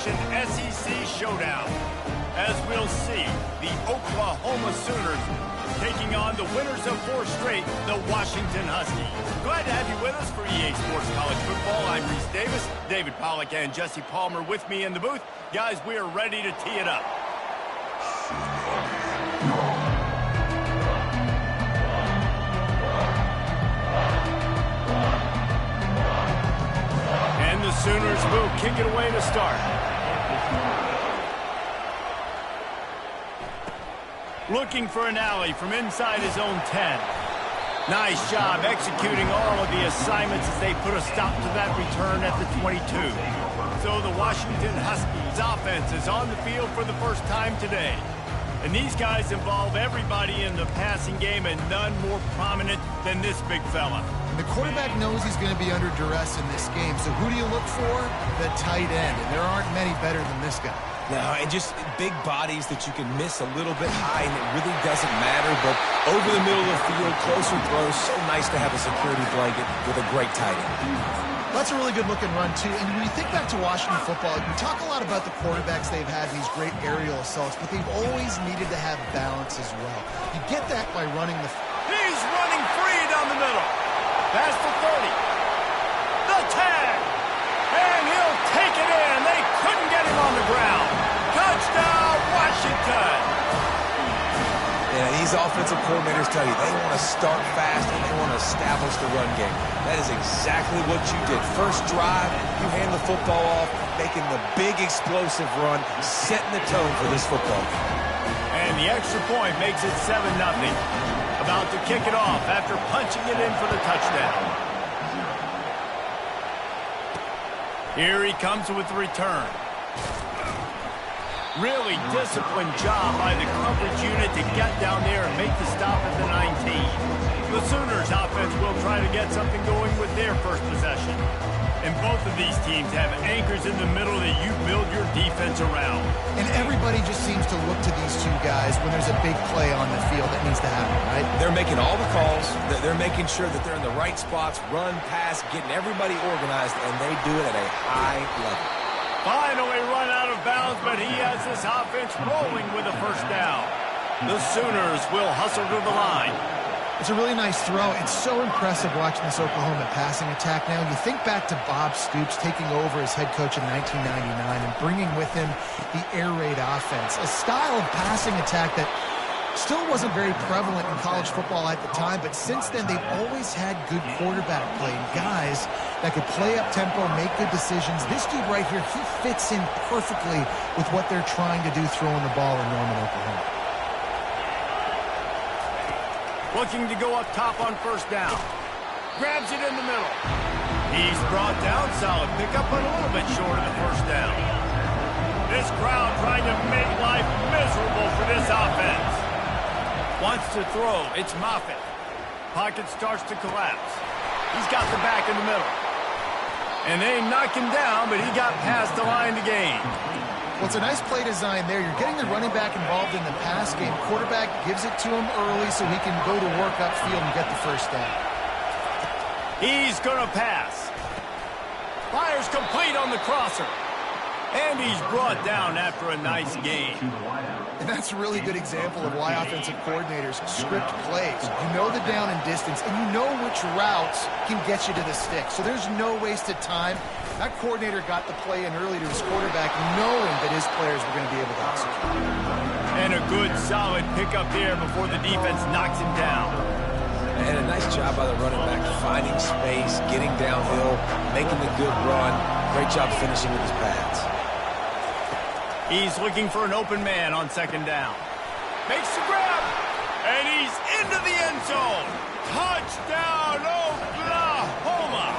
Nation SEC Showdown. As we'll see, the Oklahoma Sooners taking on the winners of 4 straight, the Washington Huskies. Glad to have you with us for EA Sports College Football. I'm Reese Davis, David Pollack and Jesse Palmer with me in the booth. Guys, we are ready to tee it up. And the Sooners will kick it away to start. Looking for an alley from inside his own 10. Nice job executing all of the assignments as they put a stop to that return at the 22. So the Washington Huskies offense is on the field for the first time today. And these guys involve everybody in the passing game, and none more prominent than this big fella. And the quarterback knows he's going to be under duress in this game. So who do you look for? The tight end. And there aren't many better than this guy. No, and just big bodies that you can miss a little bit high, and it really doesn't matter. But over the middle of the field, closer throws, so nice to have a security blanket with a great tight end. That's a really good-looking run, too. And when you think back to Washington football, we talk a lot about the quarterbacks they've had, these great aerial assaults, but they've always needed to have balance as well. You get that by running the... He's running free down the middle. Past the 30. The tag. And he'll take it in. They couldn't get him on the ground. Touchdown, Washington. Yeah, these offensive coordinators tell you they want to start fast and they want to establish the run game. That is exactly what you did. First drive, you hand the football off, making the big explosive run, setting the tone for this football game. And the extra point makes it 7-0. About to kick it off after punching it in for the touchdown. Here he comes with the return. Really disciplined job by the coverage unit to get down there and make the stop at the 19. The Sooners offense will try to get something going with their first possession. And both of these teams have anchors in the middle that you build your defense around. And everybody just seems to look to these two guys when there's a big play on the field that needs to happen, right? They're making all the calls. They're making sure that they're in the right spots, run, pass, getting everybody organized, and they do it at a high level. Finally run out of bounds, but he has this offense rolling with a first down. The Sooners will hustle to the line. It's a really nice throw. It's so impressive watching this Oklahoma passing attack now. You think back to Bob Stoops taking over as head coach in 1999 and bringing with him the air raid offense, a style of passing attack that still wasn't very prevalent in college football at the time, but since then they've always had good quarterback play and guys that could play up tempo, make good decisions. This dude right here, he fits in perfectly with what they're trying to do throwing the ball in Norman, Oklahoma. Looking to go up top on first down. Grabs it in the middle. He's brought down, solid pickup, but a little bit short of the first down. This crowd trying to make life miserable for this offense. Wants to throw. It's Moffitt. Pocket starts to collapse. He's got the back in the middle. And they knock him down, but he got past the line to gain. Well, it's a nice play design there. You're getting the running back involved in the pass game. Quarterback gives it to him early so he can go to work upfield and get the first down. He's going to pass. Fires complete on the crosser. And he's brought down after a nice gain. And that's a really good example of why offensive coordinators script plays. You know the down and distance, and you know which routes can get you to the stick. So there's no wasted time. That coordinator got the play in early to his quarterback, knowing that his players were going to be able to execute. And a good, solid pickup there before the defense knocks him down. And a nice job by the running back, finding space, getting downhill, making the good run. Great job finishing with his pads. He's looking for an open man on second down. Makes the grab, and he's into the end zone. Touchdown, Oklahoma!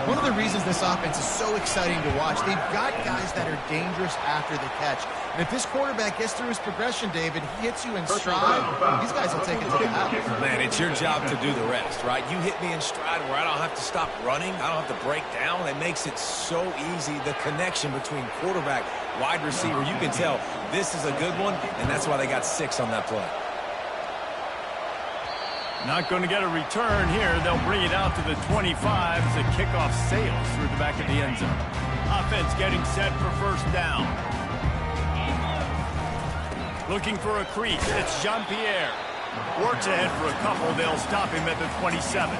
One of the reasons this offense is so exciting to watch, they've got guys that are dangerous after the catch. And if this quarterback gets through his progression, David, he hits you in stride, these guys will take it to the house. Man, it's your job to do the rest, right? You hit me in stride where I don't have to stop running. I don't have to break down. It makes it so easy. The connection between quarterback, wide receiver, you can tell this is a good one, and that's why they got 6 on that play. Not going to get a return here. They'll bring it out to the 25 as the kickoff sails through the back of the end zone. Offense getting set for first down. Looking for a crease. It's Jean-Pierre. Works ahead for a couple. They'll stop him at the 27.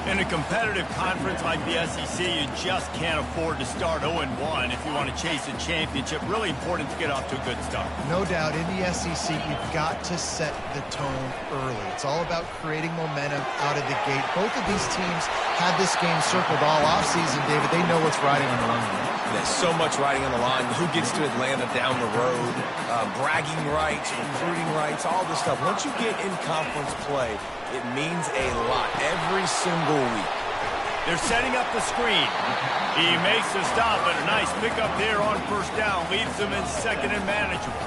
In a competitive conference like the SEC, you just can't afford to start 0-1 if you want to chase a championship. Really important to get off to a good start. No doubt, in the SEC, you've got to set the tone early. It's all about creating momentum out of the gate. Both of these teams had this game circled all offseason, David. They know what's riding on the line. There's so much riding on the line. Who gets to Atlanta down the road, bragging rights, recruiting rights, all this stuff. Once you get in conference play, it means a lot every single week. They're setting up the screen. He makes the stop, but a nice pickup there on first down. Leaves them in second and manageable.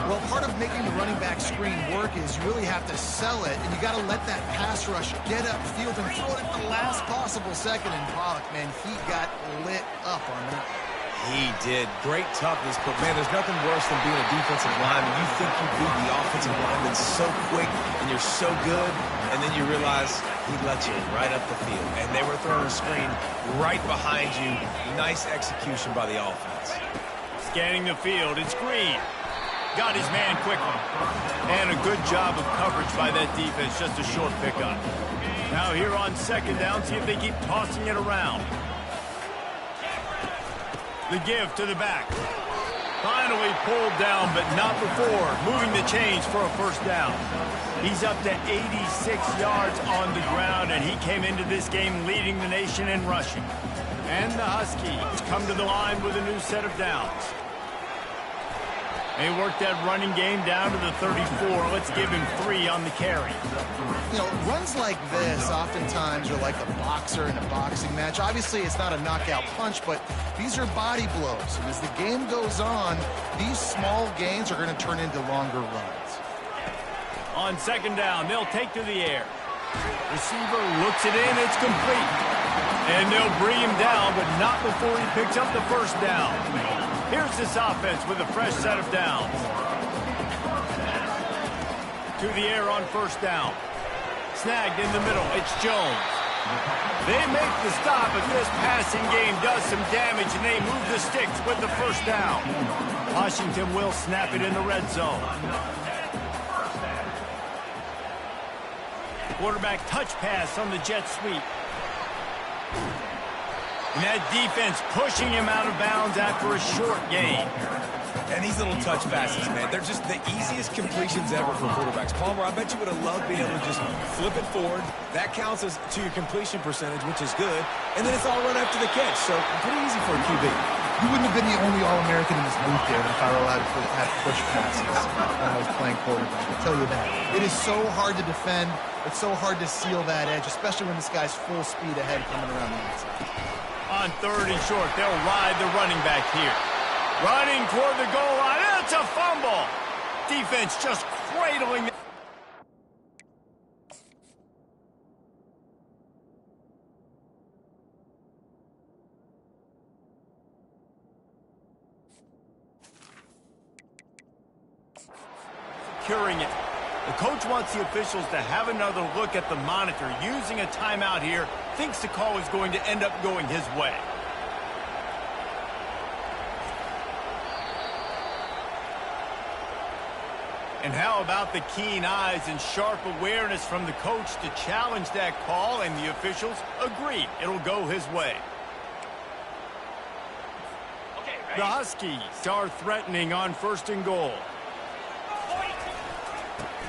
Well, part of making the running back screen work is you really have to sell it, and you got to let that pass rush get upfield and throw it at the last possible second. And Pollock, man, he got lit up on that. He did. Great toughness, but, man, there's nothing worse than being a defensive lineman. You think you beat the offensive lineman so quick, and you're so good, and then you realize he let you right up the field. And they were throwing a screen right behind you. Nice execution by the offense. Scanning the field. It's Green. Got his man quickly. And a good job of coverage by that defense. Just a short pickup. Now here on second down, see if they keep tossing it around. The give to the back. Finally pulled down, but not before. Moving the chains for a first down. He's up to 86 yards on the ground, and he came into this game leading the nation in rushing. And the Huskies come to the line with a new set of downs. They work that running game down to the 34. Let's give him 3 on the carry. You know, runs like this oftentimes are like a boxer in a boxing match. Obviously, it's not a knockout punch, but these are body blows. And as the game goes on, these small gains are going to turn into longer runs. On second down, they'll take to the air. Receiver looks it in. It's complete. And they'll bring him down, but not before he picks up the first down. Here's this offense with a fresh set of downs. To the air on first down. Snagged in the middle. It's Jones. They make the stop, but this passing game does some damage, and they move the sticks with the first down. Washington will snap it in the red zone. Quarterback touch pass on the jet sweep. And that defense pushing him out of bounds after a short gain. And these little touch passes, man, they're just the easiest completions ever for quarterbacks. Palmer, I bet you would have loved being able to just flip it forward. That counts as to your completion percentage, which is good. And then it's all run after the catch, so pretty easy for a QB. You wouldn't have been the only All-American in this booth there if I were allowed to have push passes when I was playing quarterback. I'll tell you that. It is so hard to defend. It's so hard to seal that edge, especially when this guy's full speed ahead coming around the outside. On third and short, they'll ride the running back here. Running toward the goal line. It's a fumble. Defense just cradling. Securing it. The coach wants the officials to have another look at the monitor. Using a timeout here, thinks the call is going to end up going his way. And how about the keen eyes and sharp awareness from the coach to challenge that call, and the officials agree it'll go his way. The Huskies are threatening on first and goal.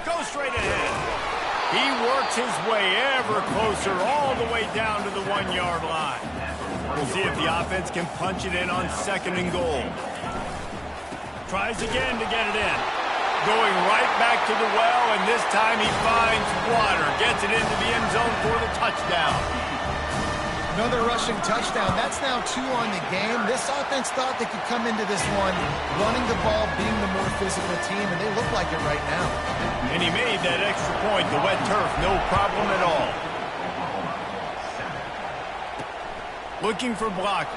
Go straight ahead. He works his way ever closer all the way down to the 1-yard line. We'll see if the offense can punch it in on second and goal. Tries again to get it in. Going right back to the well, and this time he finds water. Gets it into the end zone for the touchdown. Another rushing touchdown. That's now 2 on the game. This offense thought they could come into this one running the ball, being the more physical team, and they look like it right now. And he made that extra point. The wet turf, no problem at all. Looking for blockers.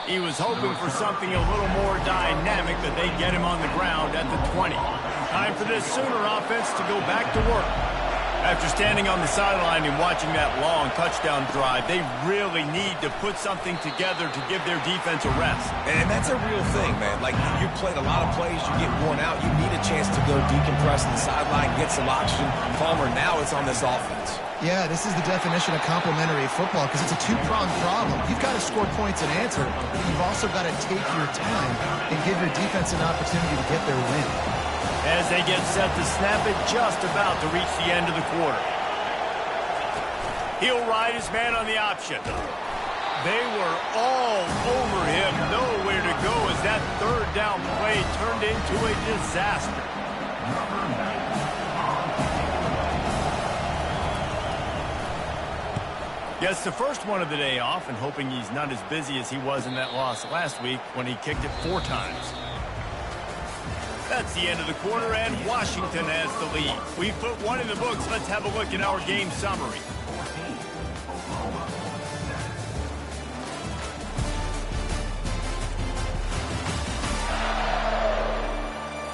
He was hoping for something a little more dynamic, but they get him on the ground at the 20. Time for this Sooner offense to go back to work. After standing on the sideline and watching that long touchdown drive, they really need to put something together to give their defense a rest. And that's a real thing, man. Like, you played a lot of plays, you get worn out, you need a chance to go decompress on the sideline, get some oxygen. Palmer, now it's on this offense. Yeah, this is the definition of complementary football because it's a two-pronged problem. You've got to score points and answer, but you've also got to take your time and give your defense an opportunity to get their win. As they get set to snap it, just about to reach the end of the quarter. He'll ride his man on the option. They were all over him, nowhere to go as that third down play turned into a disaster. Gets the first one of the day off and hoping he's not as busy as he was in that loss last week when he kicked it 4 times. That's the end of the quarter, and Washington has the lead. We've put one in the books. Let's have a look at our game summary.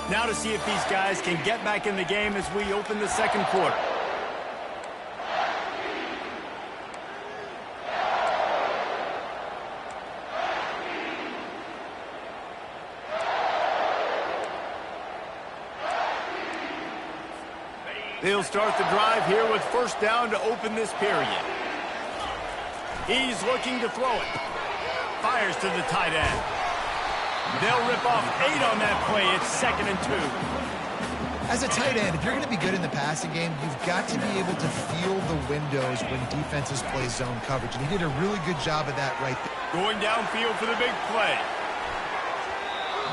Now to see if these guys can get back in the game as we open the second quarter. They'll start the drive here with first down to open this period. He's looking to throw it. Fires to the tight end. They'll rip off 8 on that play. It's 2nd and 2. As a tight end, if you're going to be good in the passing game, you've got to be able to feel the windows when defenses play zone coverage. And he did a really good job of that right there. Going downfield for the big play.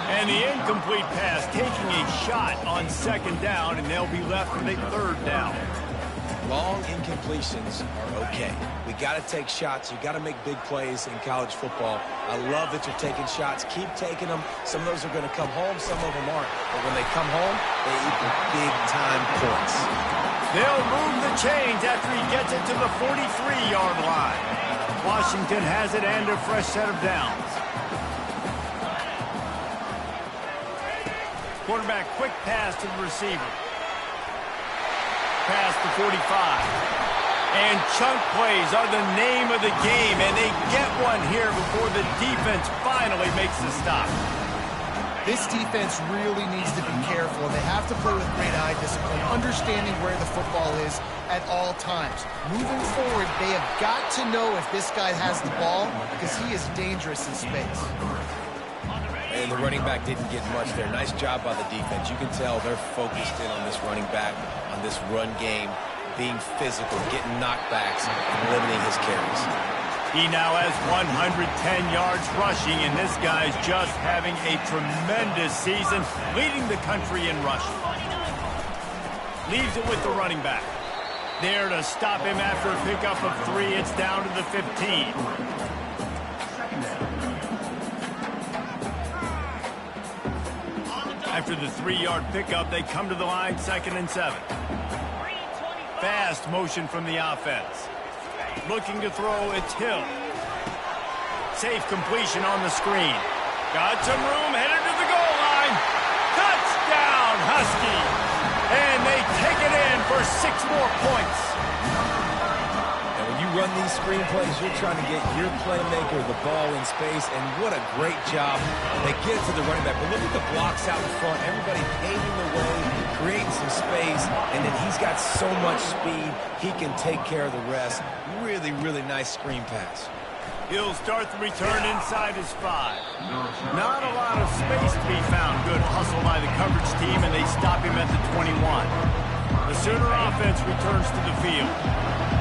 And the incomplete pass taking a shot on 2nd down, and they'll be left with a 3rd down. Long incompletions are okay. We got to take shots. You got to make big plays in college football. I love that you're taking shots. Keep taking them. Some of those are going to come home. Some of them aren't. But when they come home, they equal big-time points. They'll move the chains after he gets it to the 43-yard line. Washington has it and a fresh set of downs. Quarterback quick pass to the receiver. Pass to 45. And chunk plays are the name of the game, and they get one here before the defense finally makes the stop. This defense really needs to be careful, and they have to play with great eye discipline, understanding where the football is at all times. Moving forward, they have got to know if this guy has the ball because he is dangerous in space. And the running back didn't get much there. Nice job by the defense. You can tell they're focused in on this running back, on this run game, being physical, getting knockbacks, and limiting his carries. He now has 110 yards rushing, and this guy's just having a tremendous season, leading the country in rushing. Leaves it with the running back. There to stop him after a pickup of 3. It's down to the 15. After the 3-yard pickup, they come to the line, 2nd and 7. Fast motion from the offense. Looking to throw, it's Hill. Safe completion on the screen. Got some room, headed to the goal line. Touchdown, Husky! And they take it in for 6 more points. And when you run these screen plays, you're trying to get your playmaker the ball in space, and what a great job. They get it to the running back, but look at the blocks out in front. Everybody paving the way, creating some space, and then he's got so much speed, he can take care of the rest. Really, really nice screen pass. He'll start the return inside his 5. Not a lot of space to be found. Good hustle by the coverage team, and they stop him at the 21. The Sooner offense returns to the field.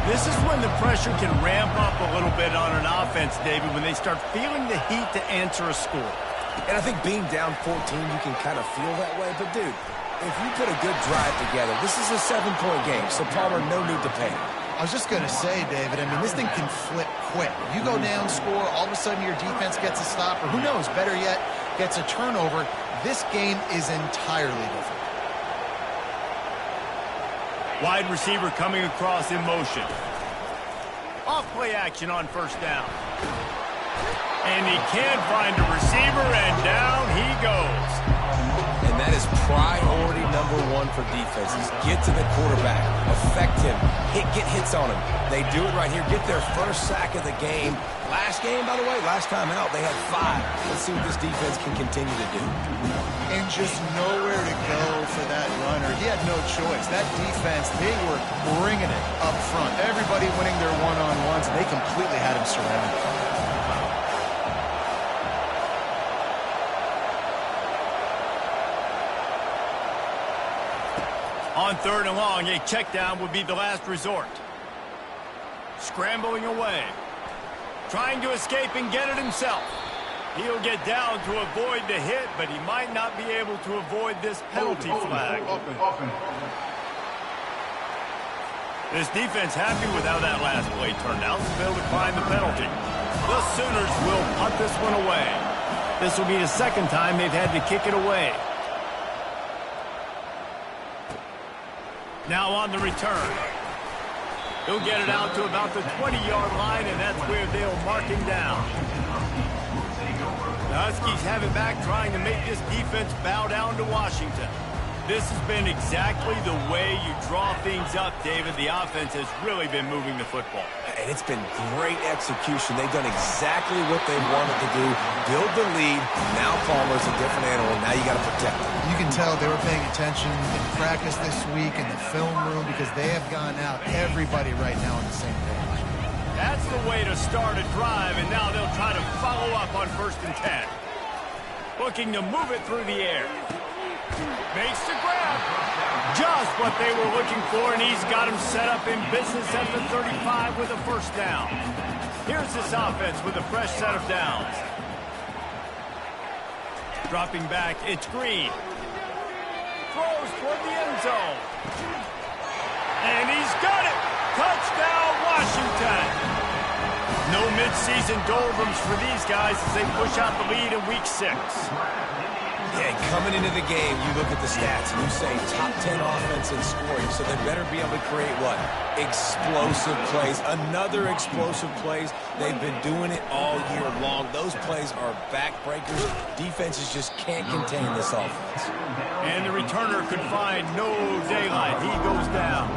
This is when the pressure can ramp up a little bit on an offense, David, when they start feeling the heat to answer a score. And I think being down 14, you can kind of feel that way. But, dude, if you put a good drive together, this is a 7-point game, so Palmer, no need to panic. I was just going to say, David, I mean, this thing can flip quick. You go down, score, all of a sudden your defense gets a stop, or who knows, better yet, gets a turnover. This game is entirely different. Wide receiver coming across in motion. Off play action on first down. And he can't find a receiver, and down he goes. And that is priority number one for defenses. Get to the quarterback, affect him, get hits on him. They do it right here. Get their first sack of the game. Last game, by the way, last time out, they had 5. Let's see what this defense can continue to do. And just nowhere to go for that runner. He had no choice. That defense, they were bringing it up front. Everybody winning their one-on-ones, and they completely had him surrounded. On 3rd and long, a check down would be the last resort. Scrambling away. Trying to escape and get it himself. He'll get down to avoid the hit, but he might not be able to avoid this penalty flag. This defense happy with how that last play turned out to be able to find the penalty. The Sooners will punt this one away. This will be the second time they've had to kick it away. Now on the return. He'll get it out to about the 20-yard line, and that's where they'll mark him down. The Huskies have it back, trying to make this defense bow down to Washington. This has been exactly the way you draw things up, David. The offense has really been moving the football. And it's been great execution. They've done exactly what they wanted to do. Build the lead. Now Palmer's a different animal. Now you got to protect him. You can tell they were paying attention in practice this week in the film room because they have gone out, everybody right now on the same page. That's the way to start a drive, and now they'll try to follow up on 1st and 10. Looking to move it through the air. Makes the grab. Just what they were looking for, and he's got him set up in business at the 35 with a 1st down. Here's this offense with a fresh set of downs. Dropping back, it's Green. Throws toward the end zone. And he's got it. Touchdown, Washington. No midseason doldrums for these guys as they push out the lead in Week 6. Yeah, coming into the game, you look at the stats and you say top 10 offense in scoring, so they better be able to create what? Explosive plays. Another explosive plays. They've been doing it all year long. Those plays are backbreakers. Defenses just can't contain this offense. And the returner could find no daylight. He goes down.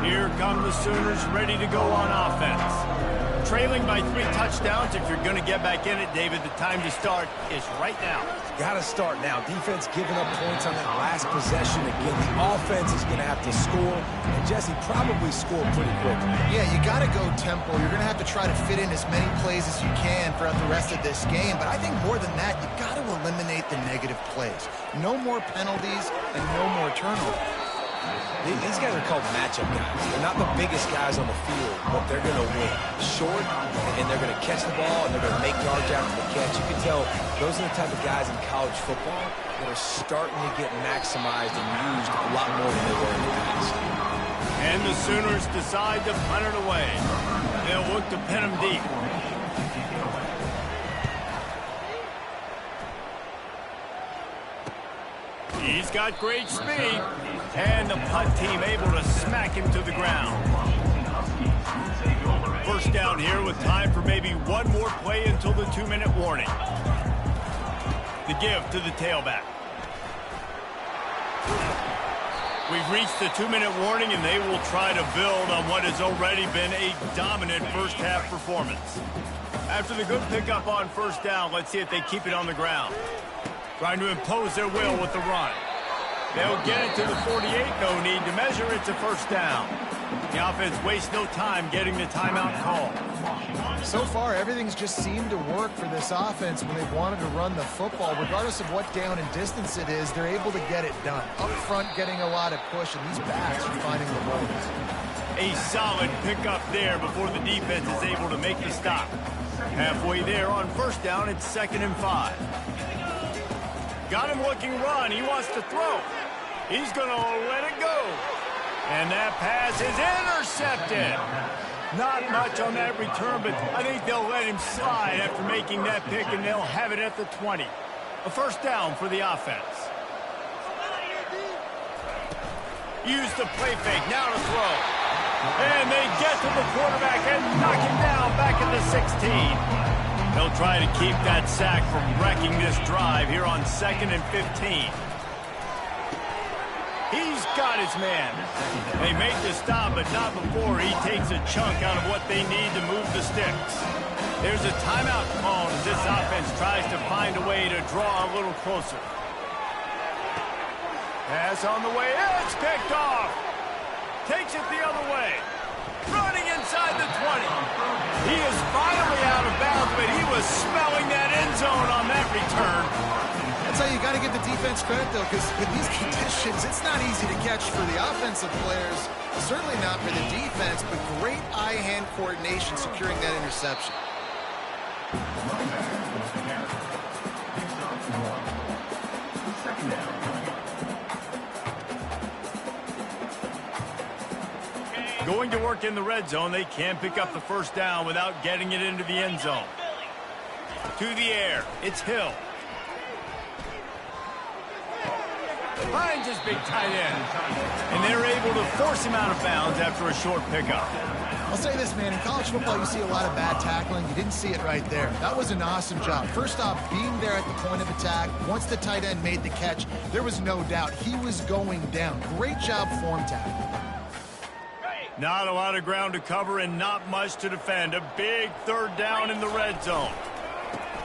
Here come the Sooners ready to go on offense. Trailing by 3 touchdowns. If you're going to get back in it, David, the time to start is right now. Got to start now. Defense giving up points on that last possession. Again, the offense is going to have to score. And Jesse probably scored pretty quickly. Yeah, you got to go tempo. You're going to have to try to fit in as many plays as you can throughout the rest of this game. But I think more than that, you got to eliminate the negative plays. No more penalties and no more turnovers. These guys are called matchup guys. They're not the biggest guys on the field, but they're going to win. Short, and they're going to catch the ball, and they're going to make yards after the catch. You can tell those are the type of guys in college football that are starting to get maximized and used a lot more than they were in the past. And the Sooners decide to punt it away. They'll look to pin them deep. He's got great speed. And the punt team able to smack him to the ground. 1st down here with time for maybe one more play until the 2-minute warning. The give to the tailback. We've reached the 2-minute warning, and they will try to build on what has already been a dominant first-half performance. After the good pickup on 1st down, let's see if they keep it on the ground. Trying to impose their will with the run. They'll get it to the 48. No need to measure. It's a 1st down. The offense wastes no time getting the timeout call. So far, everything's just seemed to work for this offense when they've wanted to run the football. Regardless of what down and distance it is, they're able to get it done. Up front, getting a lot of push, and these backs are finding the holes. A solid pickup there before the defense is able to make the stop. Halfway there on 1st down, it's 2nd and 5. Got him looking run. He wants to throw. He's going to let it go. And that pass is intercepted. Not much on that return, but I think they'll let him slide after making that pick, and they'll have it at the 20. A 1st down for the offense. Use the play fake. Now to throw. And they get to the quarterback and knock him down back at the 16. He'll try to keep that sack from wrecking this drive here on 2nd and 15. He's got his man. They make the stop, but not before he takes a chunk out of what they need to move the sticks. There's a timeout called as this offense tries to find a way to draw a little closer. Pass on the way. It's picked off. Takes it the other way. Running inside the 20. He is finally out of bounds, but he was smelling that end zone on that return. That's how you got to give the defense credit, though, because with these conditions, it's not easy to catch for the offensive players. Certainly not for the defense, but great eye-hand coordination securing that interception. Going to work in the red zone, they can't pick up the first down without getting it into the end zone. To the air, it's Hill. Finds his big tight end. And they're able to force him out of bounds after a short pickup. I'll say this, man, in college football you see a lot of bad tackling. You didn't see it right there. That was an awesome job. First off, being there at the point of attack. Once the tight end made the catch, there was no doubt he was going down. Great job form tackling. Not a lot of ground to cover and not much to defend. A big third down in the red zone.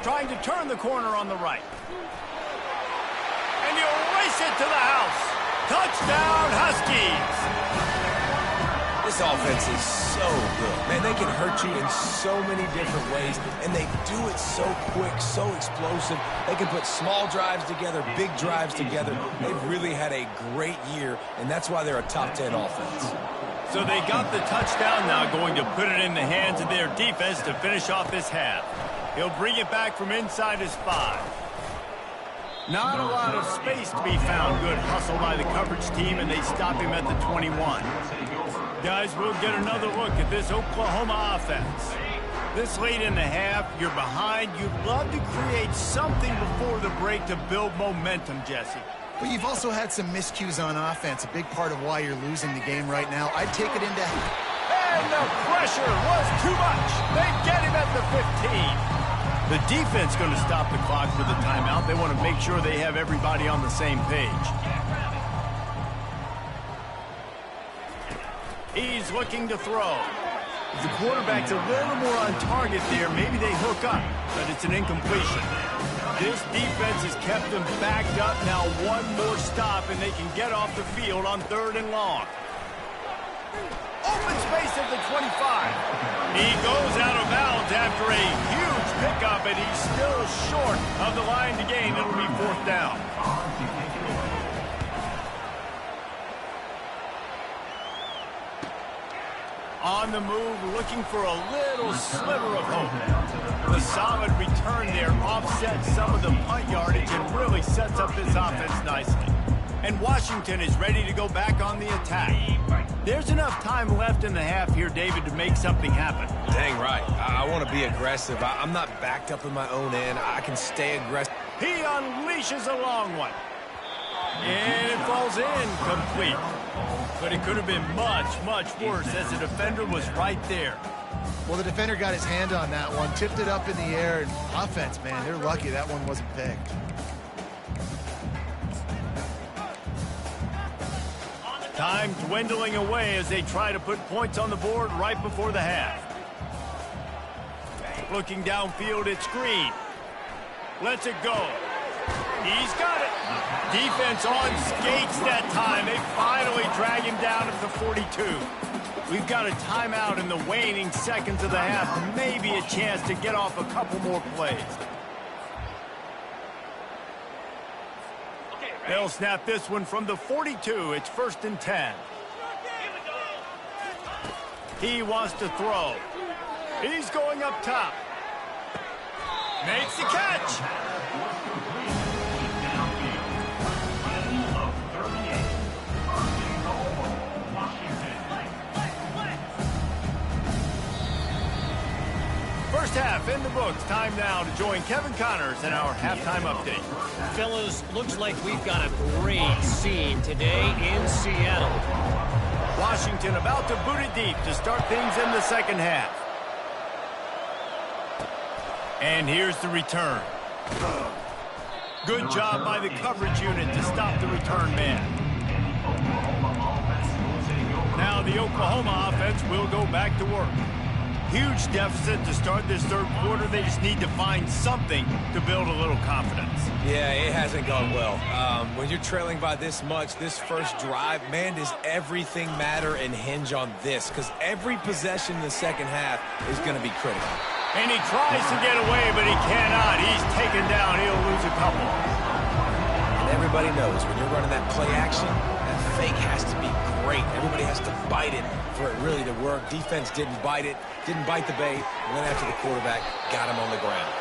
Trying to turn the corner on the right. And you race it to the house. Touchdown, Huskies. This offense is so good. Man, they can hurt you in so many different ways, and they do it so quick, so explosive. They can put small drives together, big drives together. They've really had a great year, and that's why they're a top 10 offense. So they got the touchdown now, going to put it in the hands of their defense to finish off this half. He'll bring it back from inside his 5. Not a lot of space to be found. Good hustle by the coverage team, and they stop him at the 21. Guys, we'll get another look at this Oklahoma offense. This late in the half, you're behind. You'd love to create something before the break to build momentum, Jesse. But you've also had some miscues on offense, a big part of why you're losing the game right now. I'd take it into... And the pressure was too much. They get him at the 15. The defense going to stop the clock for the timeout. They want to make sure they have everybody on the same page. He's looking to throw. The quarterback's a little more on target there. Maybe they hook up, but it's an incompletion. This defense has kept them backed up. Now one more stop, and they can get off the field on 3rd and long. Open space at the 25. He goes out of bounds after a huge pickup, and he's still short of the line to gain. It'll be 4th down. On the move, looking for a little sliver of hope. The solid return there offsets some of the punt yardage and really sets up this offense nicely. And Washington is ready to go back on the attack. There's enough time left in the half here, David, to make something happen. Dang right. I want to be aggressive. I'm not backed up in my own end. I can stay aggressive. He unleashes a long one. And it falls in complete. But it could have been much, much worse as the defender was right there. Well, the defender got his hand on that one, tipped it up in the air, and offense, man, they're lucky that one wasn't picked. Time dwindling away as they try to put points on the board right before the half. Looking downfield, it's Green. Lets it go. He's got it. Defense on skates that time. They finally drag him down at the 42. We've got a timeout in the waning seconds of the half. Maybe a chance to get off a couple more plays. They'll snap this one from the 42. It's 1st and 10. He wants to throw. He's going up top. Makes the catch. First half in the books. Time now to join Kevin Connors in our halftime update. Fellas, looks like we've got a great scene today in Seattle. Washington about to boot it deep to start things in the second half. And here's the return. Good job by the coverage unit to stop the return man. Now the Oklahoma offense will go back to work. Huge deficit to start this third quarter. They just need to find something to build a little confidence. Yeah, it hasn't gone well. When you're trailing by this much, this first drive, man, does everything matter and hinge on this? Because every possession in the second half is going to be critical. And he tries to get away, but he cannot. He's taken down. He'll lose a couple. And everybody knows when you're running that play action, that fake has to be great. Everybody has to bite it for it really to work. Defense didn't bite it, didn't bite the bait, went after the quarterback, got him on the ground.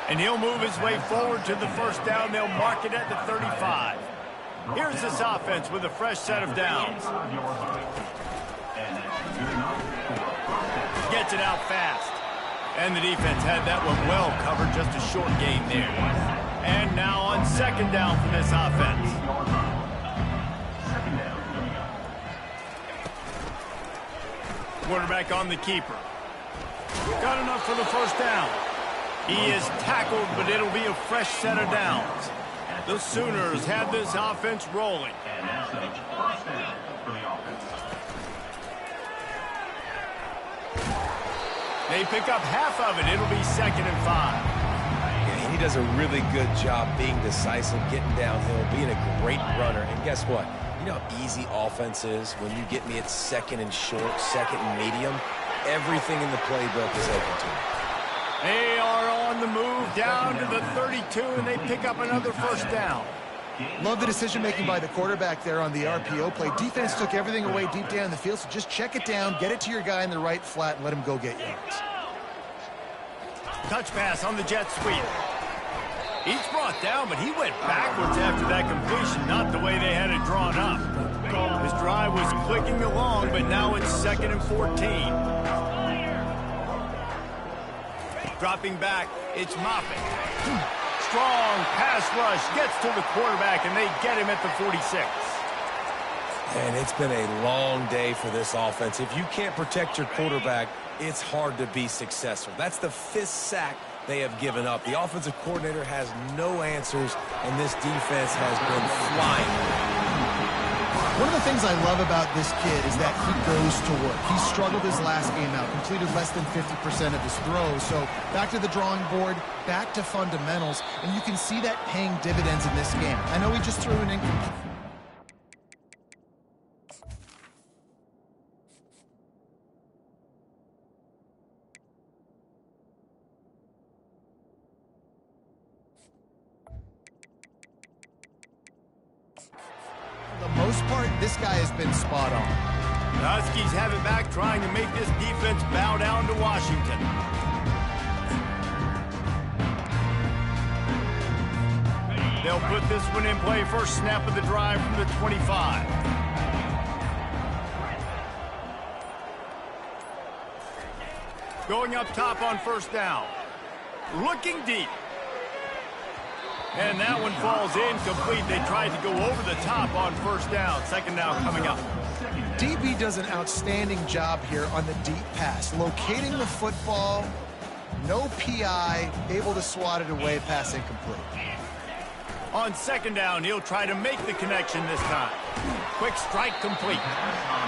And he'll move his way forward to the first down. They'll mark it at the 35. Here's this offense with a fresh set of downs. Gets it out fast. And the defense had that one well covered, just a short gain there. And now on second down for this offense. Quarterback on the keeper. Got enough for the first down. He is tackled, but it'll be a fresh set of downs. The Sooners have this offense rolling. They pick up half of it. It'll be 2nd and 5. Yeah, he does a really good job being decisive, getting downhill, being a great runner. And guess what? You know how easy offense is when you get me at 2nd and short, 2nd and medium? Everything in the playbook is open to him. They are on the move down to the 32, and they pick up another first down. Love the decision-making by the quarterback there on the RPO play. Defense took everything away deep down the field, so just check it down, get it to your guy in the right flat, and let him go get yards. Touch pass on the jet sweep. He's brought down, but he went backwards after that completion, not the way they had it drawn up. His drive was clicking along, but now it's 2nd and 14. Dropping back, it's Moffitt. Strong pass rush, gets to the quarterback, and they get him at the 46. And it's been a long day for this offense. If you can't protect your quarterback, it's hard to be successful. That's the 5th sack they have given up. The offensive coordinator has no answers, and this defense has been flying. One of the things I love about this kid is that he goes to work. He struggled his last game out, completed less than 50% of his throws. So back to the drawing board, back to fundamentals, and you can see that paying dividends in this game. I know he just threw an incomplete. Most part, this guy has been spot on. The Huskies have it back, trying to make this defense bow down to Washington. They'll put this one in play. First snap of the drive from the 25. Going up top on first down. Looking deep. And that one falls incomplete. They tried to go over the top on first down. Second down coming up. DB does an outstanding job here on the deep pass. Locating the football, no PI, able to swat it away, pass incomplete. On second down, he'll try to make the connection this time. Quick strike complete.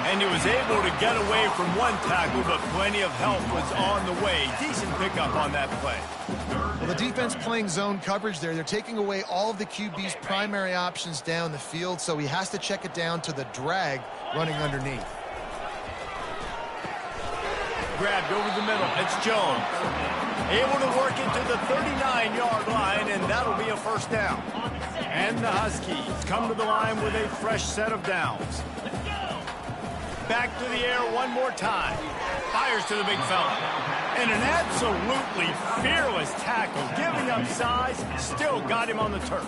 And he was able to get away from one tackle, but plenty of help was on the way. Decent pickup on that play. Well, the defense playing zone coverage there. They're taking away all of the QB's primary options down the field, so he has to check it down to the drag running underneath. Grabbed over the middle. It's Jones. Able to work it to the 39-yard line, and that'll be a first down. And the Huskies come to the line with a fresh set of downs. Back to the air one more time. Fires to the big fella. And an absolutely fearless tackle. Giving up size, still got him on the turf.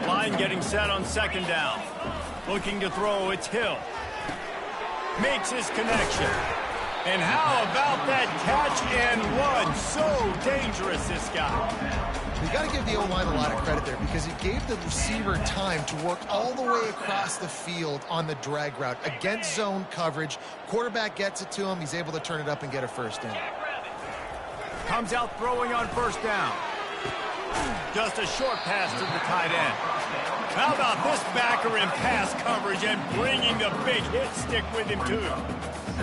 Line getting set on second down. Looking to throw, it's Hill. Makes his connection. And how about that catch and run? So dangerous, this guy. You got to give the O-line a lot of credit there because he gave the receiver time to work all the way across the field on the drag route against zone coverage. Quarterback gets it to him. He's able to turn it up and get a first down. Comes out throwing on first down. Just a short pass to the tight end. How about this backer in pass coverage and bringing the big hit stick with him, too?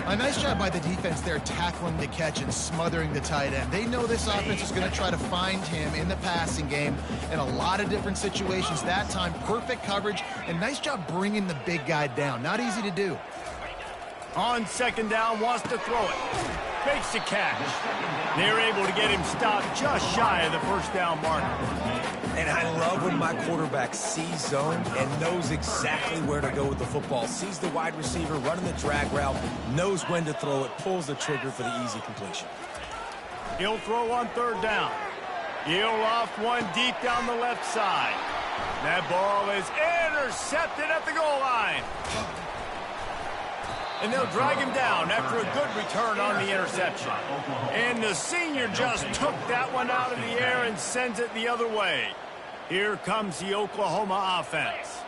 A nice job by the defense there, tackling the catch and smothering the tight end. They know this offense is going to try to find him in the passing game in a lot of different situations. That time, perfect coverage, and nice job bringing the big guy down. Not easy to do. On second down, wants to throw it. Fakes the catch. They're able to get him stopped just shy of the first down marker. And I love when my quarterback sees zone and knows exactly where to go with the football. Sees the wide receiver running the drag route, knows when to throw it, pulls the trigger for the easy completion. He'll throw on third down. He'll off one deep down the left side. That ball is intercepted at the goal line. And they'll drag him down after a good return on the interception. And the senior just took that one out of the air and sends it the other way. Here comes the Oklahoma offense.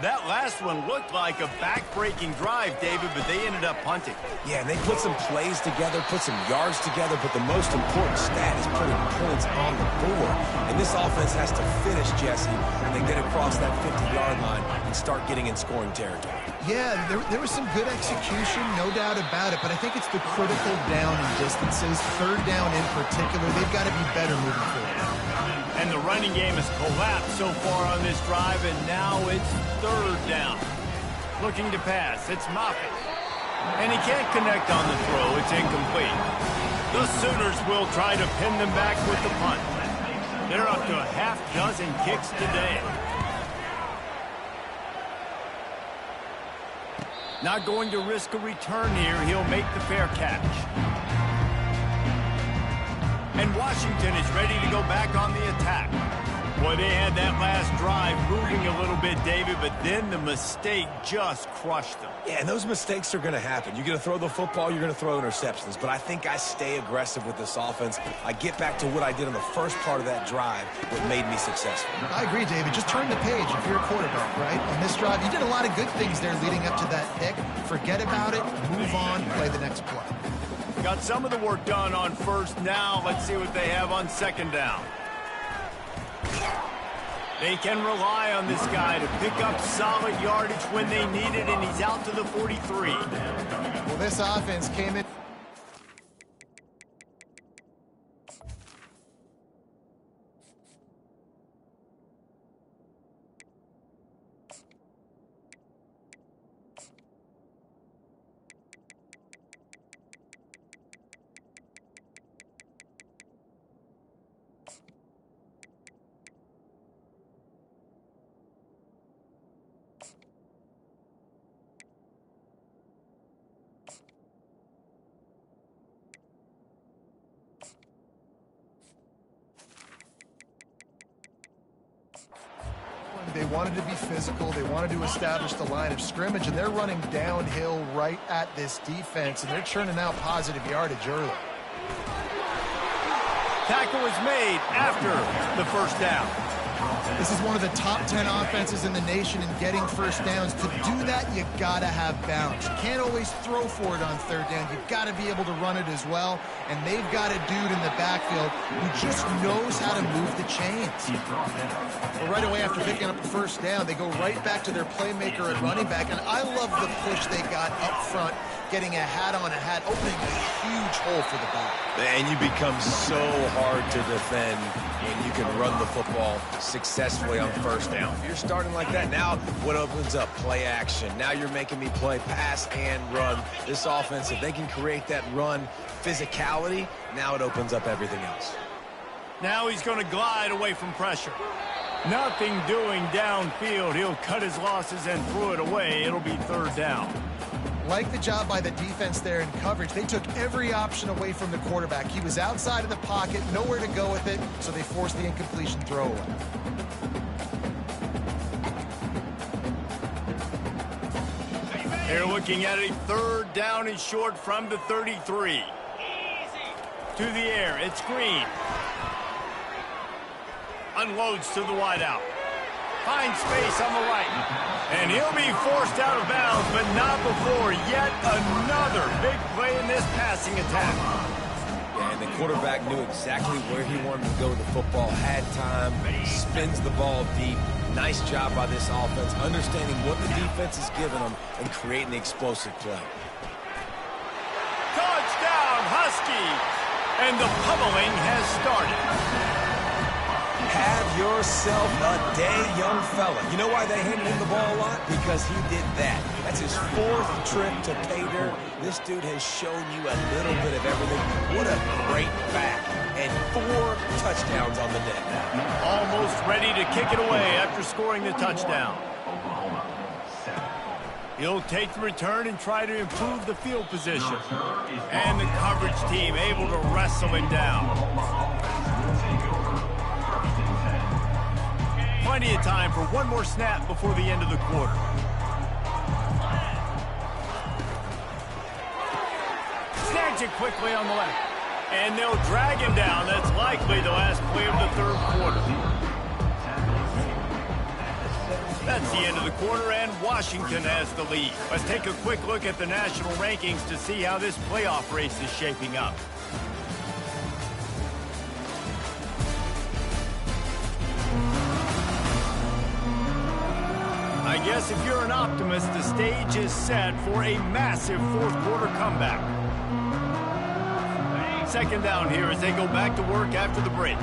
That last one looked like a back-breaking drive, David, but they ended up punting. Yeah, and they put some plays together, put some yards together, but the most important stat is putting points on the board. And this offense has to finish, Jesse, and then get across that 50-yard line and start getting in scoring territory. Yeah, there was some good execution, no doubt about it, but I think it's the critical down and distances, third down in particular. They've got to be better moving forward. And the running game has collapsed so far on this drive, and now it's third down. Looking to pass, it's Moffitt. And he can't connect on the throw, it's incomplete. The Sooners will try to pin them back with the punt. They're up to a half dozen kicks today. Not going to risk a return here, he'll make the fair catch. And Washington is ready to go back on the attack. Boy, they had that last drive moving a little bit, David, but then the mistake just crushed them. Yeah, and those mistakes are going to happen. You're going to throw the football, you're going to throw interceptions. But I think I stay aggressive with this offense. I get back to what I did on the first part of that drive, what made me successful. I agree, David. Just turn the page if you're a quarterback, right? On this drive, you did a lot of good things there leading up to that pick. Forget about it, move on, play the next play. Got some of the work done on first. Now let's see what they have on second down. They can rely on this guy to pick up solid yardage when they need it, and he's out to the 43. Well, this offense came in. They wanted to be physical. They wanted to establish the line of scrimmage, and they're running downhill right at this defense, and they're churning out positive yardage early. Tackle was made after the first down. This is one of the top 10 offenses in the nation in getting first downs. To do that, you got to have balance. You can't always throw for it on third down. You've got to be able to run it as well, and they've got a dude in the backfield who just knows how to move the chains. Well, right away after picking up the first down, they go right back to their playmaker at running back, and I love the push they got up front, getting a hat on a hat, opening a huge hole for the ball. And you become so hard to defend when you can run the football successfully on first down. If you're starting like that, now what opens up? Play action. Now you're making me play pass and run. This offense, if they can create that run physicality, now it opens up everything else. Now he's going to glide away from pressure. Nothing doing downfield. He'll cut his losses and throw it away. It'll be third down. Like the job by the defense there in coverage. They took every option away from the quarterback. He was outside of the pocket, nowhere to go with it, so they forced the incompletion throwaway. They're looking at a third down and short from the 33. To the air, it's Green. Unloads to the wideout. Finds space on the right. And he'll be forced out of bounds, but not before yet another big play in this passing attack. And And the quarterback knew exactly where he wanted to go with the football, had time, spins the ball deep. Nice job by this offense, understanding what the defense is giving them and creating the explosive play. Touchdown, Huskies! And the pummeling has started. Have yourself a day, young fella. You know why they handed him the ball a lot? Because he did that. That's his 4th trip to pay dirt. This dude has shown you a little bit of everything. What a great back. And 4 touchdowns on the day. Almost ready to kick it away after scoring the touchdown. He'll take the return and try to improve the field position. And the coverage team able to wrestle him down. Plenty of time for one more snap before the end of the quarter. Snags it quickly on the left. And they'll drag him down. That's likely the last play of the 3rd quarter. That's the end of the quarter, and Washington has the lead. Let's take a quick look at the national rankings to see how this playoff race is shaping up. I guess if you're an optimist, the stage is set for a massive 4th quarter comeback. 2nd down here as they go back to work after the break.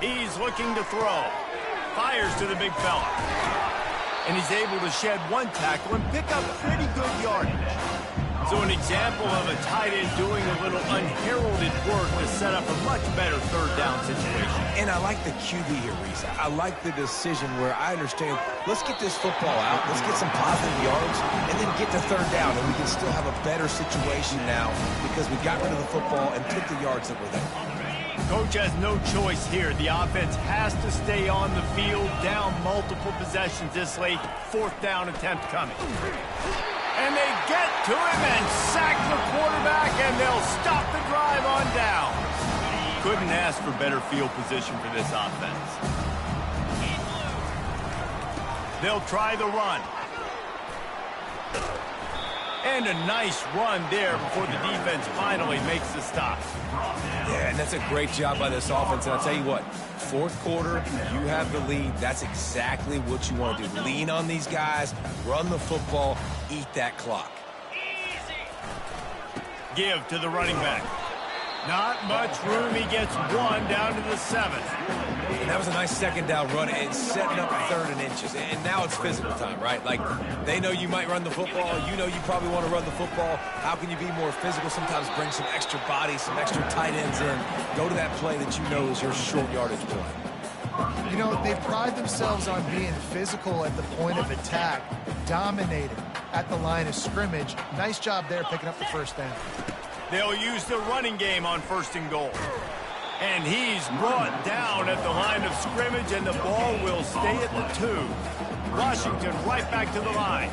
He's looking to throw. Fires to the big fella. And he's able to shed 1 tackle and pick up pretty good yardage. So an example of a tight end doing a little unheralded work to set up a much better 3rd down situation. And I like the QB here, Reese. I like the decision where I understand, let's get this football out, let's get some positive yards, and then get to 3rd down, and we can still have a better situation now because we got rid of the football and took the yards that were there. Coach has no choice here. The offense has to stay on the field, down multiple possessions this late. 4th down attempt coming. And they get to him and sack the quarterback, and they'll stop the drive on down. Couldn't ask for better field position for this offense. They'll try the run. And a nice run there before the defense finally makes the stop. Yeah, and that's a great job by this offense. And I'll tell you what, 4th quarter, you have the lead. That's exactly what you want to do. Lean on these guys, run the football, eat that clock. Give to the running back. Not much room. He gets 1 down to the 7th. And that was a nice 2nd down run and setting up 3rd and inches. And now it's physical time, right? Like, they know you might run the football. You know you probably want to run the football. How can you be more physical? Sometimes bring some extra bodies, some extra tight ends in. Go to that play that you know is your short yardage play. You know, they pride themselves on being physical at the point of attack, dominating at the line of scrimmage. Nice job there picking up the 1st down. They'll use the running game on 1st and goal. And he's brought down at the line of scrimmage, and the ball will stay at the 2. Washington right back to the line.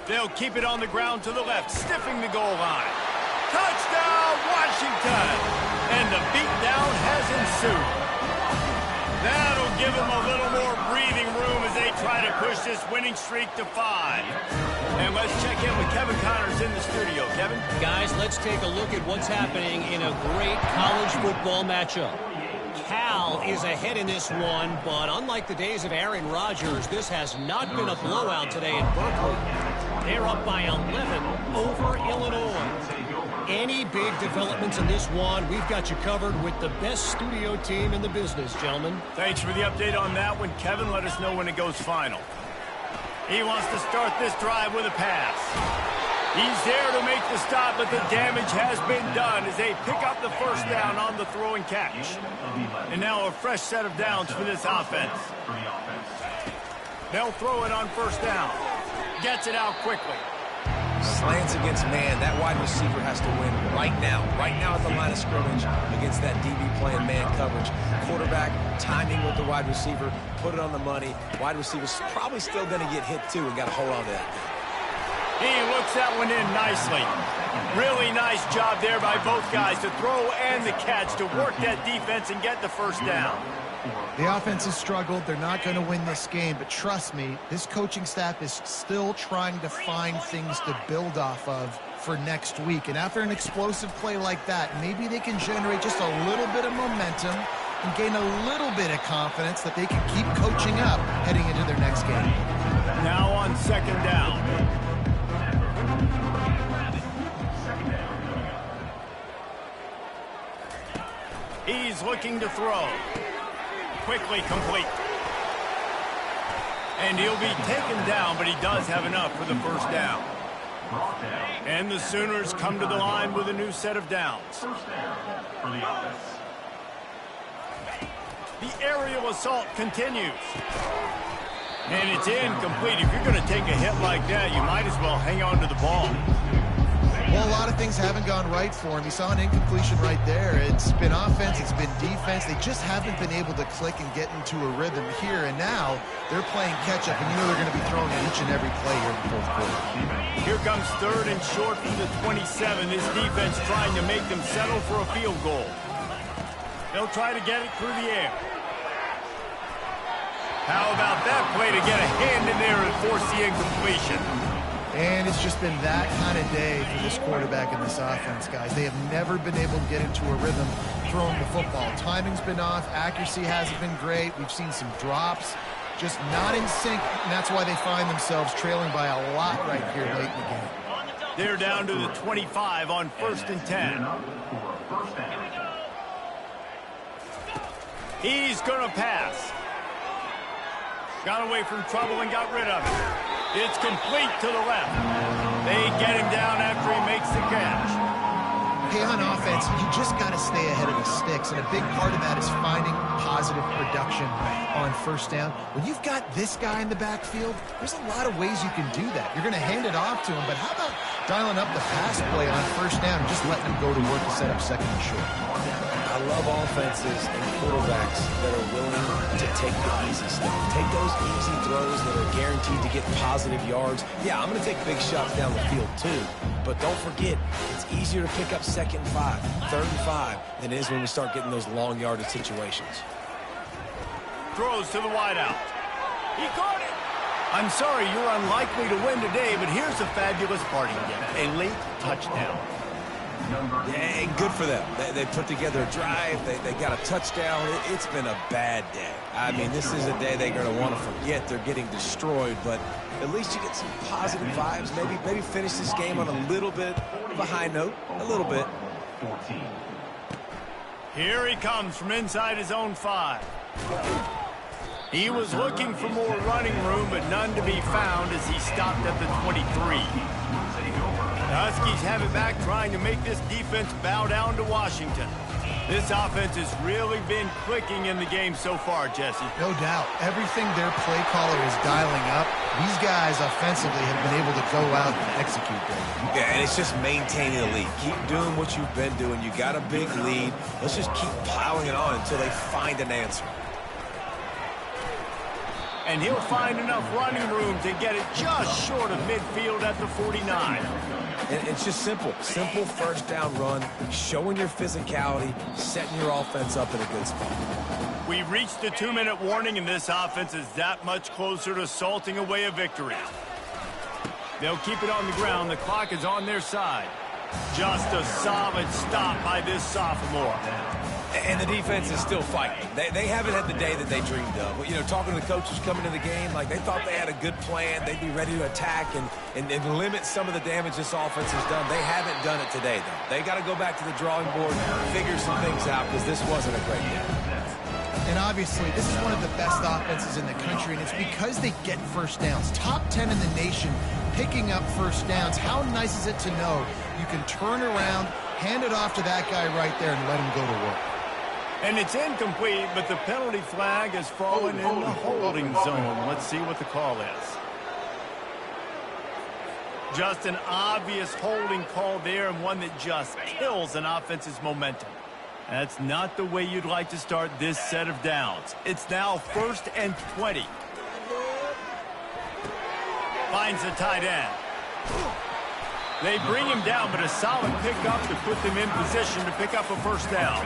They'll keep it on the ground to the left, stiffing the goal line. Touchdown, Washington! And the beatdown has ensued. That'll give them a little more breathing room as they try to push this winning streak to 5. And let's check in with Kevin Connors in the studio. Kevin? Guys, let's take a look at what's happening in a great college football matchup. Cal is ahead in this one, but unlike the days of Aaron Rodgers, this has not been a blowout today in Berkeley. They're up by 11 over Illinois. Any big developments in this one, we've got you covered with the best studio team in the business, gentlemen. Thanks for the update on that one, Kevin. Let us know when it goes final. He wants to start this drive with a pass. He's there to make the stop, but the damage has been done as they pick up the 1st down on the throw and catch. And now a fresh set of downs for this offense. They'll throw it on 1st down. Gets it out quickly. Slants against man. That wide receiver has to win right now. Right now at the line of scrimmage against that DB playing man coverage. Quarterback timing with the wide receiver. Put it on the money. Wide receiver's probably still going to get hit too and got to hold on to that. He looks that one in nicely. Really nice job there by both guys to throw and the catch to work that defense and get the first down. The offense has struggled. They're not going to win this game, but trust me, this coaching staff is still trying to find things to build off of for next week. And after an explosive play like that, maybe they can generate just a little bit of momentum and gain a little bit of confidence that they can keep coaching up heading into their next game. Now on second down. He's looking to throw. Quickly complete. And he'll be taken down, but he does have enough for the first down. And the Sooners come to the line with a new set of downs. The aerial assault continues. And it's incomplete. If you're going to take a hit like that, you might as well hang on to the ball. Well, a lot of things haven't gone right for him. He saw an incompletion right there. It's been offense, it's been defense. They just haven't been able to click and get into a rhythm here. And now they're playing catch-up, and you know they're going to be throwing it each and every play here in the fourth quarter. Here comes third and short from the 27. This defense trying to make them settle for a field goal. They'll try to get it through the air. How about that play to get a hand in there and force the incompletion? And it's just been that kind of day for this quarterback and this offense, guys. They have never been able to get into a rhythm throwing the football. Timing's been off. Accuracy hasn't been great. We've seen some drops. Just not in sync, and that's why they find themselves trailing by a lot right here late in the game. They're down to the 25 on 1st and 10. He's going to pass. Got away from trouble and got rid of it. It's complete to the left. They get him down after he makes the catch. Hey, on offense, you just got to stay ahead of the sticks, and a big part of that is finding positive production on first down. When you've got this guy in the backfield, there's a lot of ways you can do that. You're going to hand it off to him, but how about dialing up the pass play on first down and just letting him go to work to set up second and short? I love offenses and quarterbacks that are willing to take the easy stuff. Take those easy throws that are guaranteed to get positive yards. Yeah, I'm going to take big shots down the field too. But don't forget, it's easier to pick up 2nd and 5, 3rd and 5 than it is when we start getting those long yardage situations. Throws to the wideout. He caught it. I'm sorry, you're unlikely to win today, but here's a fabulous parting gift. A late touchdown. Yeah, good for them. They put together a drive. They got a touchdown. It's been a bad day. I mean, this is a day they're going to want to forget. They're getting destroyed, but at least you get some positive vibes. Maybe finish this game on a little bit of a high note. A little bit. Here he comes from inside his own 5. He was looking for more running room, but none to be found as he stopped at the 23. The Huskies have it back, trying to make this defense bow down to Washington. This offense has really been clicking in the game so far, Jesse. No doubt. Everything their play caller is dialing up, these guys offensively have been able to go out and execute them. Yeah, and it's just maintaining the lead. Keep doing what you've been doing. You got a big lead. Let's just keep plowing it on until they find an answer. And he'll find enough running room to get it just short of midfield at the 49. And it's just simple. Simple first down run, showing your physicality, setting your offense up in a good spot. We've reached the 2-minute warning, and this offense is that much closer to salting away a victory. They'll keep it on the ground. The clock is on their side. Just a solid stop by this sophomore. And the defense is still fighting. They haven't had the day that they dreamed of. But, you know, talking to the coaches coming to the game, like they thought they had a good plan. They'd be ready to attack and limit some of the damage this offense has done. They haven't done it today, though. They got to go back to the drawing board, figure some things out, because this wasn't a great day. And obviously, this is one of the best offenses in the country, and it's because they get first downs. Top 10 in the nation picking up first downs. How nice is it to know you can turn around, hand it off to that guy right there, and let him go to work. And it's incomplete, but the penalty flag has fallen in the holding zone. Let's see what the call is. Just an obvious holding call there, and one that just kills an offense's momentum. That's not the way you'd like to start this set of downs. It's now 1st and 20. Finds the tight end. They bring him down, but a solid pickup to put them in position to pick up a first down.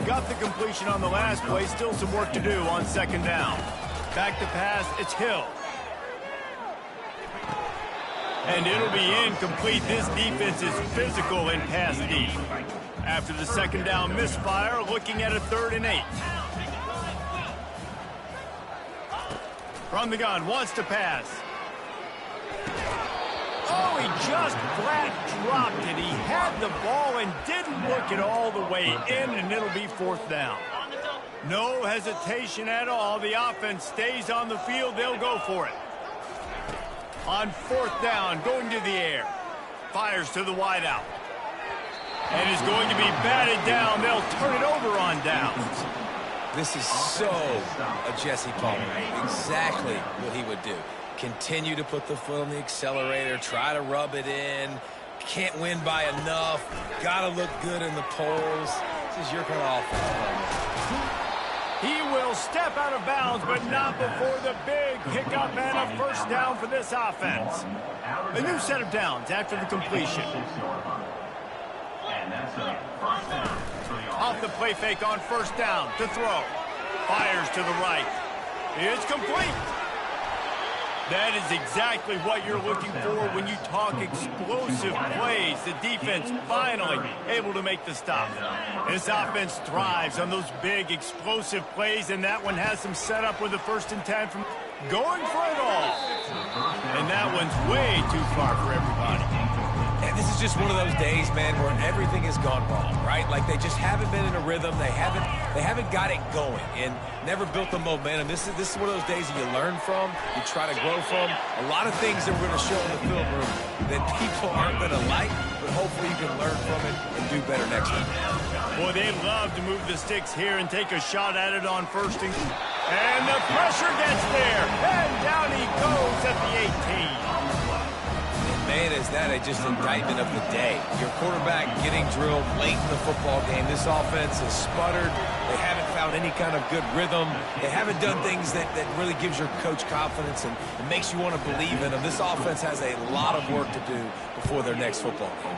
Got the completion on the last play. Still some work to do on second down. Back to pass. It's Hill. And it'll be incomplete. This defense is physical in pass deep. After the second down misfire, looking at a 3rd and 8. From the gun, wants to pass. Oh, he just flat dropped it. He had the ball and didn't look it all the way in, and it'll be 4th down. No hesitation at all. The offense stays on the field. They'll go for it. On 4th down, going to the air. Fires to the wideout. And is going to be batted down. They'll turn it over on downs. This is so a Jesse Palmer. Exactly what he would do. Continue to put the foot on the accelerator, try to rub it in. Can't win by enough. Got to look good in the polls. This is your kind of offense. He will step out of bounds, but not before the big pickup and a first down for this offense. A new set of downs after the completion. Off the play fake on first down to throw. Fires to the right. It's complete. That is exactly what you're looking for when you talk explosive plays. The defense finally able to make the stop. This offense thrives on those big explosive plays, and that one has some setup with a 1st and 10 from going for it all. And that one's way too far for everybody. And this is just one of those days, man, where everything has gone wrong, right? Like they just haven't been in a rhythm. They haven't got it going and never built the momentum. This is one of those days that you learn from, you try to grow from. A lot of things that we're going to show in the film room that people aren't going to like, but hopefully you can learn from it and do better next time. Boy, they'd love to move the sticks here and take a shot at it on 1st and the pressure gets there, and down he goes at the 18. Man, is that just indictment of the day. Your quarterback getting drilled late in the football game. This offense has sputtered. They haven't found any kind of good rhythm. They haven't done things that really gives your coach confidence and makes you want to believe in them. This offense has a lot of work to do before their next football game.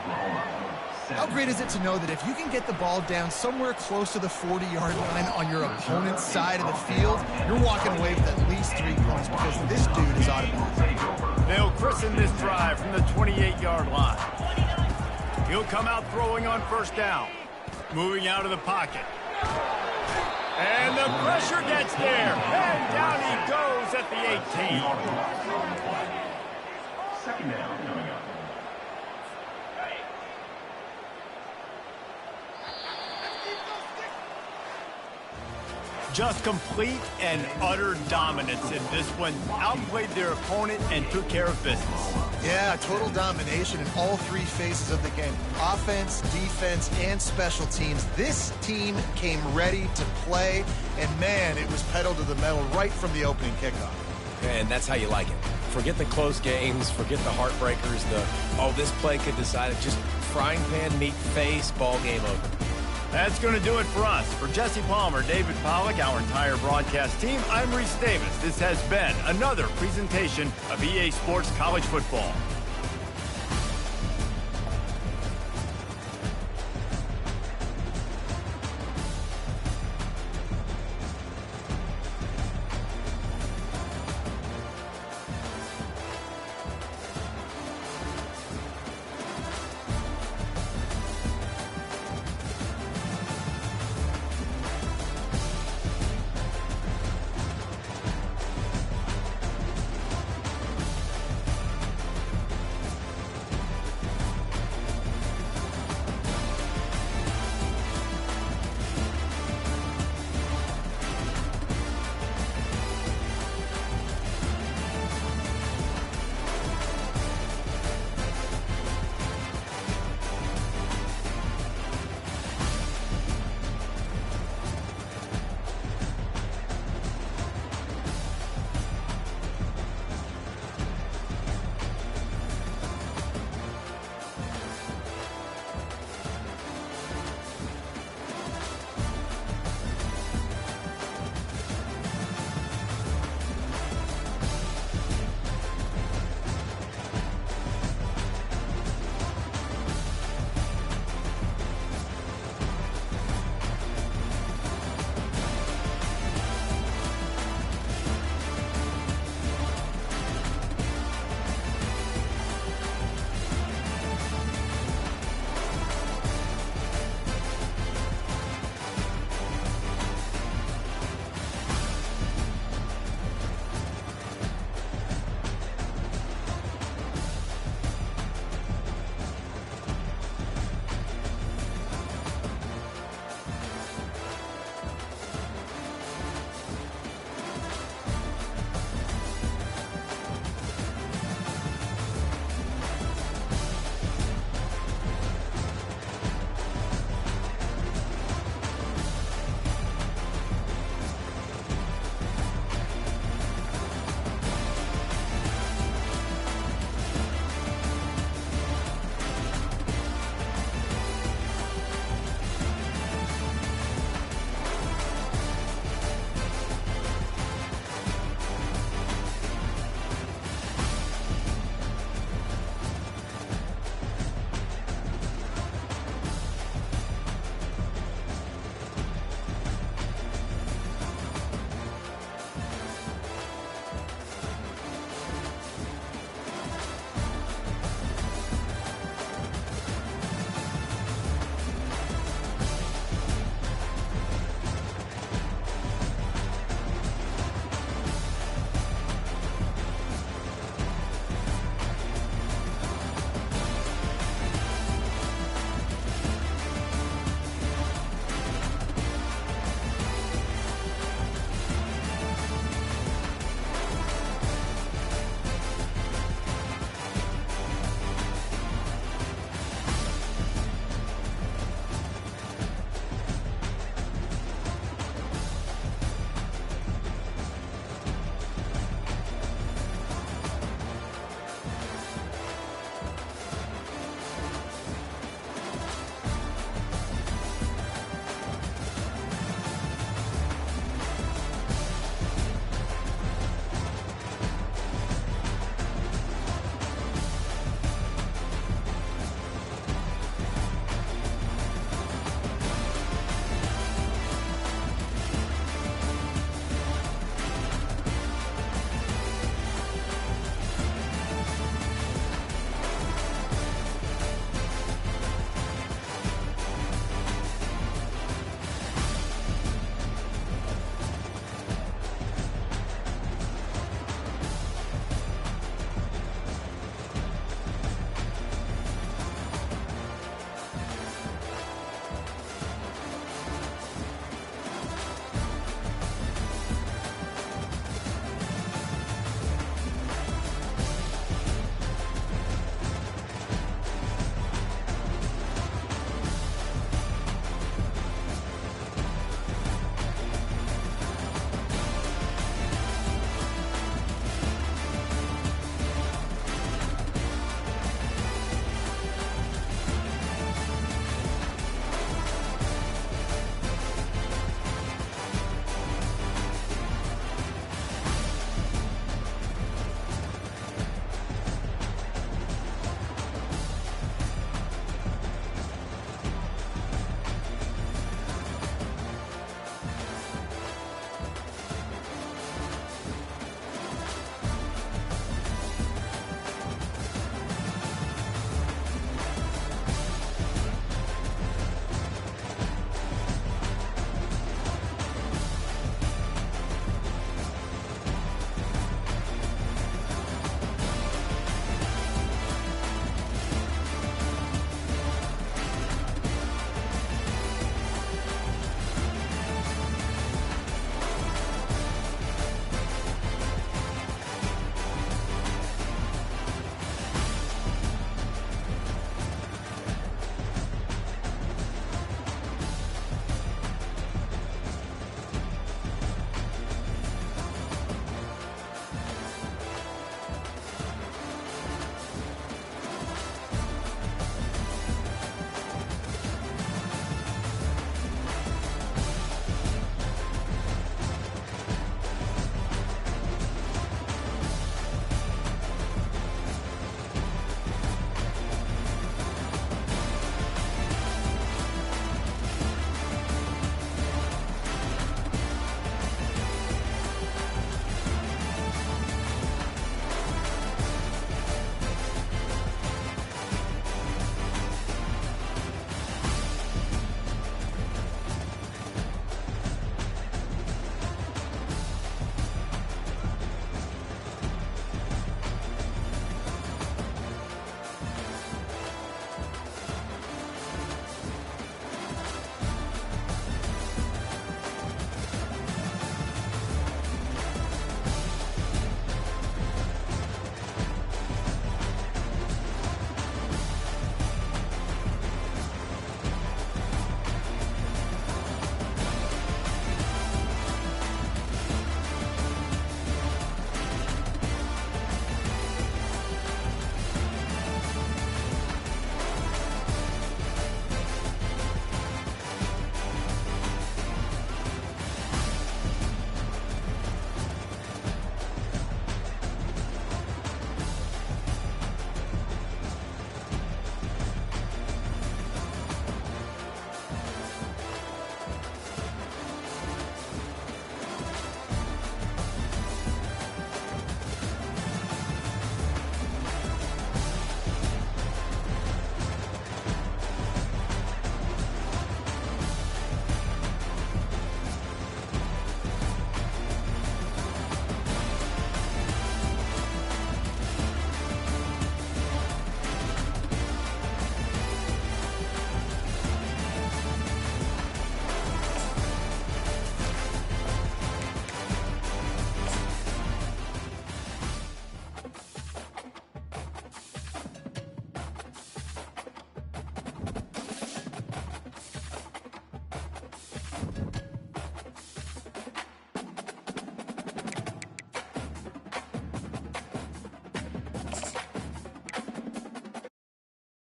How great is it to know that if you can get the ball down somewhere close to the 40-yard line on your opponent's side of the field, you're walking away with at least 3 points because this dude is automatic. They'll christen this drive from the 28-yard line. He'll come out throwing on 1st down. Moving out of the pocket. And the pressure gets there. And down he goes at the 18. 2nd down coming up. Just complete and utter dominance in this one. Outplayed their opponent and took care of business. Yeah, total domination in all 3 phases of the game. Offense, defense, and special teams. This team came ready to play, and man, it was pedal to the metal right from the opening kickoff. And that's how you like it. Forget the close games, forget the heartbreakers, this play could decide it. Just frying pan, meat face, ball game over. That's going to do it for us. For Jesse Palmer, David Pollack, our entire broadcast team, I'm Reese Davis. This has been another presentation of EA Sports College Football.